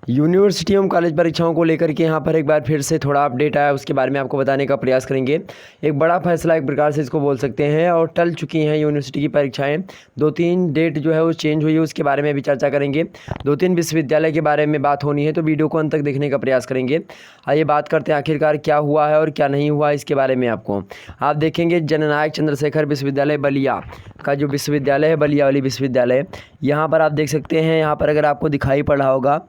University एवं college परीक्षाओं को लेकर के यहाँ पर एक बार फिर से थोड़ा अपडेट आया, उसके बारे में आपको बताने का प्रयास करेंगे। एक बड़ा फैसला एक प्रकार से इसको बोल सकते हैं और टल चुकी हैं यूनिवर्सिटी की परीक्षाएं। 2-3 डेट जो है वो चेंज हुई है, उसके बारे में भी चर्चा करेंगे। 2-3 विश्वविद्यालय के बारे में बात होनी है, तो वीडियो को अंत तक देखने का प्रयास करेंगे। आइए बात करते हैं आखिरकार क्या हुआ है और क्या नहीं हुआ इसके बारे में। आपको आप देखेंगे जननायक चंद्रशेखर विश्वविद्यालय बलिया का जो विश्वविद्यालय है, बलिया वाली विश्वविद्यालय, यहाँ पर आप देख सकते हैं। यहाँ पर अगर आपको दिखाई पड़ रहा होगा,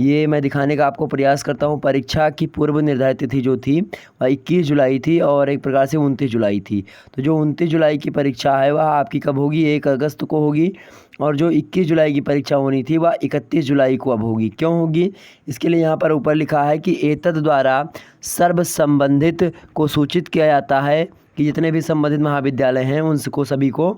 ये मैं दिखाने का आपको प्रयास करता हूँ। परीक्षा की पूर्व निर्धारित तिथि जो थी वह 21 जुलाई थी और एक प्रकार से 29 जुलाई थी। तो जो 29 जुलाई की परीक्षा है वह आपकी कब होगी? 1 अगस्त को होगी। और जो 21 जुलाई की परीक्षा होनी थी वह 31 जुलाई को अब होगी। क्यों होगी? इसके लिए यहाँ पर ऊपर लिखा है कि एतद द्वारा सर्व संबंधित को सूचित किया जाता है कि जितने भी संबंधित महाविद्यालय हैं उनको सभी को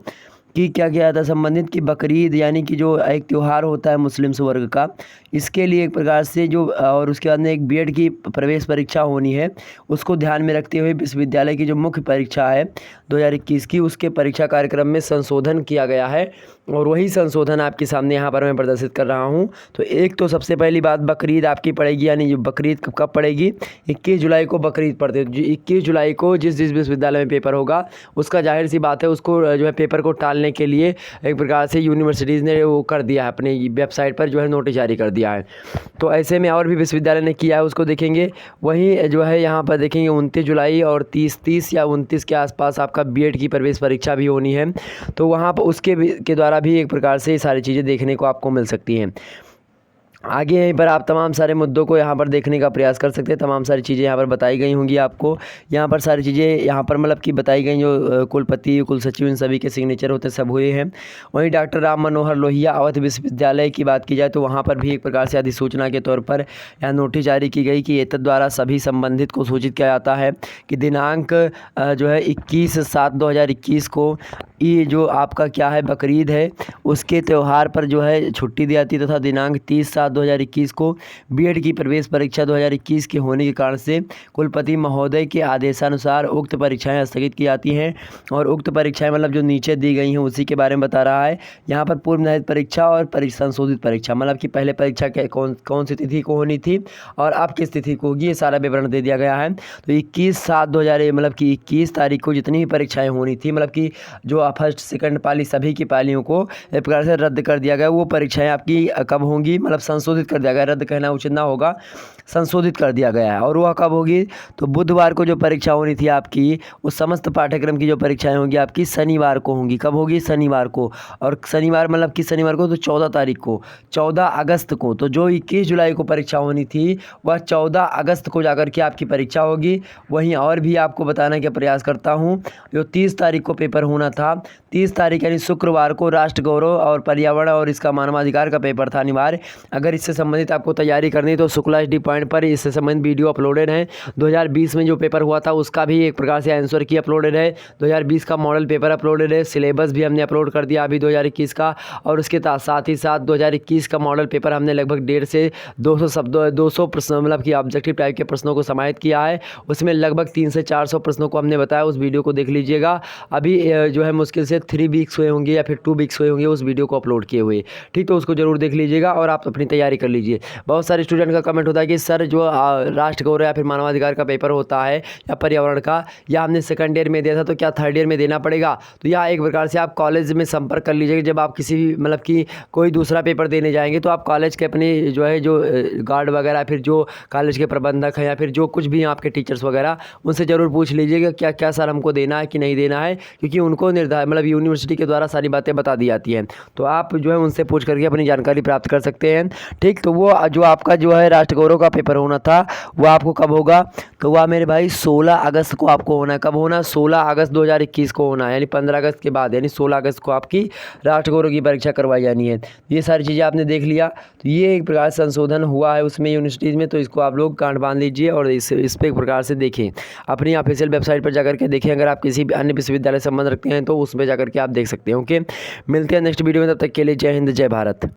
कि क्या किया जाता है संबंधित कि बकरीद यानी कि जो एक त्यौहार होता है मुस्लिम वर्ग का, इसके लिए एक प्रकार से जो और उसके बाद में एक बीएड की प्रवेश परीक्षा होनी है, उसको ध्यान में रखते हुए विश्वविद्यालय की जो मुख्य परीक्षा है 2021 की, उसके परीक्षा कार्यक्रम में संशोधन किया गया है। और वही संशोधन आपके सामने यहाँ पर मैं प्रदर्शित कर रहा हूँ। तो एक तो सबसे पहली बात बकरीद आपकी पड़ेगी, यानी जो बकरीद कब पड़ेगी? 21 जुलाई को बकरीद पड़ते हैं। जो 21 जुलाई को जिस विश्वविद्यालय में पेपर होगा उसका जाहिर सी बात है उसको जो है पेपर को टालने के लिए एक प्रकार से यूनिवर्सिटीज़ ने वो कर दिया है, अपनी वेबसाइट पर जो है नोटिस जारी कर दिया है। तो ऐसे में और भी विश्वविद्यालय ने किया है, उसको देखेंगे। वहीं जो है यहाँ पर देखेंगे 29 जुलाई और 30 या 29 के आसपास आपका बीएड की प्रवेश परीक्षा भी होनी है। तो वहाँ पर उसके के द्वारा भी एक प्रकार से ये सारी चीज़ें देखने को आपको मिल सकती हैं। आगे यहीं पर आप तमाम सारे मुद्दों को यहाँ पर देखने का प्रयास कर सकते हैं। तमाम सारी चीज़ें यहाँ पर बताई गई होंगी आपको। यहाँ पर सारी चीज़ें यहाँ पर मतलब कि बताई गई, जो कुलपति कुल सचिव इन सभी के सिग्नेचर होते सब हुए हैं। वहीं डॉक्टर राम मनोहर लोहिया अवध विश्वविद्यालय की बात की जाए तो वहाँ पर भी एक प्रकार से अधिसूचना के तौर पर यहाँ नोटिस जारी की गई कि एतद द्वारा सभी संबंधित को सूचित किया जाता है कि दिनांक जो है 21/7/2021 को ये जो आपका क्या है बकरीद है उसके त्यौहार पर जो है छुट्टी दी जाती है, तथा दिनांक 30/7/2021 को बीएड की प्रवेश परीक्षा 2021 के होने के कारण से कुलपति महोदय के आदेशानुसार उक्त परीक्षाएं स्थगित की जाती हैं। और उक्त परीक्षाएं मतलब जो नीचे दी गई हैं उसी के बारे में बता रहा है। यहाँ पर पूर्व निर्धारित परीक्षा और संशोधित परीक्षा, मतलब कि पहले परीक्षा के कौन सी तिथि को होनी थी और अब किस तिथि को होगी, ये सारा विवरण दे दिया गया है। तो 21/7/2000 मतलब कि 21 तारीख को जितनी भी परीक्षाएँ होनी थी, मतलब कि जो फर्स्ट सेकंड पाली सभी की पालियों को एक प्रकार से रद्द कर दिया गया। वो परीक्षाएं आपकी कब होंगी? मतलब संशोधित कर दिया गया, रद्द कहना उचित ना होगा, संशोधित कर दिया गया है। और वह कब होगी? तो बुधवार को जो परीक्षा होनी थी आपकी, उस समस्त पाठ्यक्रम की जो परीक्षाएं होंगी आपकी शनिवार को होंगी। कब होगी? शनिवार को। और शनिवार मतलब कि शनिवार को तो 14 तारीख को, 14 अगस्त को। तो जो 21 जुलाई को परीक्षा होनी थी वह 14 अगस्त को जाकर के आपकी परीक्षा होगी। वहीं और भी आपको बताने का प्रयास करता हूँ, जो 30 तारीख को पेपर होना था, 30 तारीख यानी शुक्रवार को राष्ट्र गौरव और पर्यावरण और इसका मानवाधिकार का पेपर था अनिवार्य। अगर इससे संबंधित आपको तैयारी करनी है तो शुक्ला एचडी पॉइंट पर इससे संबंधित वीडियो अपलोडेड है। 2020 में जो पेपर हुआ था उसका भी एक प्रकार से आंसर की अपलोडेड है। 2020 का मॉडल पेपर अपलोडेड है। सिलेबस भी हमने अपलोड कर दिया अभी 2021 का। और उसके साथ ही साथ 2021 का मॉडल पेपर हमने लगभग 150 से 200 प्रश्न मतलब कि ऑब्जेक्टिव टाइप के प्रश्नों को समाहित किया है। उसमें लगभग 300 से 400 प्रश्नों को हमने बताया, उस वीडियो को देख लीजिएगा। अभी जो है मुश्किल से 3 वीक्स हुए होंगे या फिर 2 वीक्स हुए होंगे उस वीडियो को अपलोड किए हुए। ठीक, तो उसको जरूर देख लीजिएगा और आप अपनी तैयारी कर लीजिए। बहुत सारे स्टूडेंट का कमेंट होता है कि सर जो राष्ट्र गौरव या फिर मानवाधिकार का पेपर होता है या पर्यावरण का, या हमने सेकंड ईयर में दिया था तो क्या थर्ड ईयर में देना पड़ेगा? तो यह एक प्रकार से आप कॉलेज में संपर्क कर लीजिएगा। जब आप किसी भी मतलब कि कोई दूसरा पेपर देने जाएंगे तो आप कॉलेज के अपने जो है जो गार्ड वगैरह, फिर जो कॉलेज के प्रबंधक हैं या फिर जो कुछ भी आपके टीचर्स वगैरह, उनसे ज़रूर पूछ लीजिएगा क्या क्या सर हमको देना है कि नहीं देना है, क्योंकि उनको निर्धारित मतलब यूनिवर्सिटी के द्वारा सारी बातें बता दी जाती हैं। तो आप जो है उनसे पूछ करके अपनी जानकारी प्राप्त कर सकते हैं। ठीक, तो वो जो आपका जो है राष्ट्र गौरव का पेपर होना था वो आपको कब होगा? तो वह मेरे भाई 16 अगस्त को आपको होना है। कब होना? 16 अगस्त 2021 को होना है, यानी 15 अगस्त के बाद, यानी 16 अगस्त को आपकी राष्ट्र गौरव की परीक्षा करवाई जानी है। ये सारी चीज़ें आपने देख लिया। तो ये एक प्रकार से संशोधन हुआ है उसमें यूनिवर्सिटीज़ में, तो इसको आप लोग गांठ बांध लीजिए और इस पर एक प्रकार से देखें, अपनी ऑफिशियल वेबसाइट पर जाकर के देखें। अगर आप किसी भी अन्य विश्वविद्यालय से संबंध रखते हैं तो उसमें जाकर के आप देख सकते हैं। ओके, मिलते हैं नेक्स्ट वीडियो में, तब तक के लिए जय हिंद जय भारत।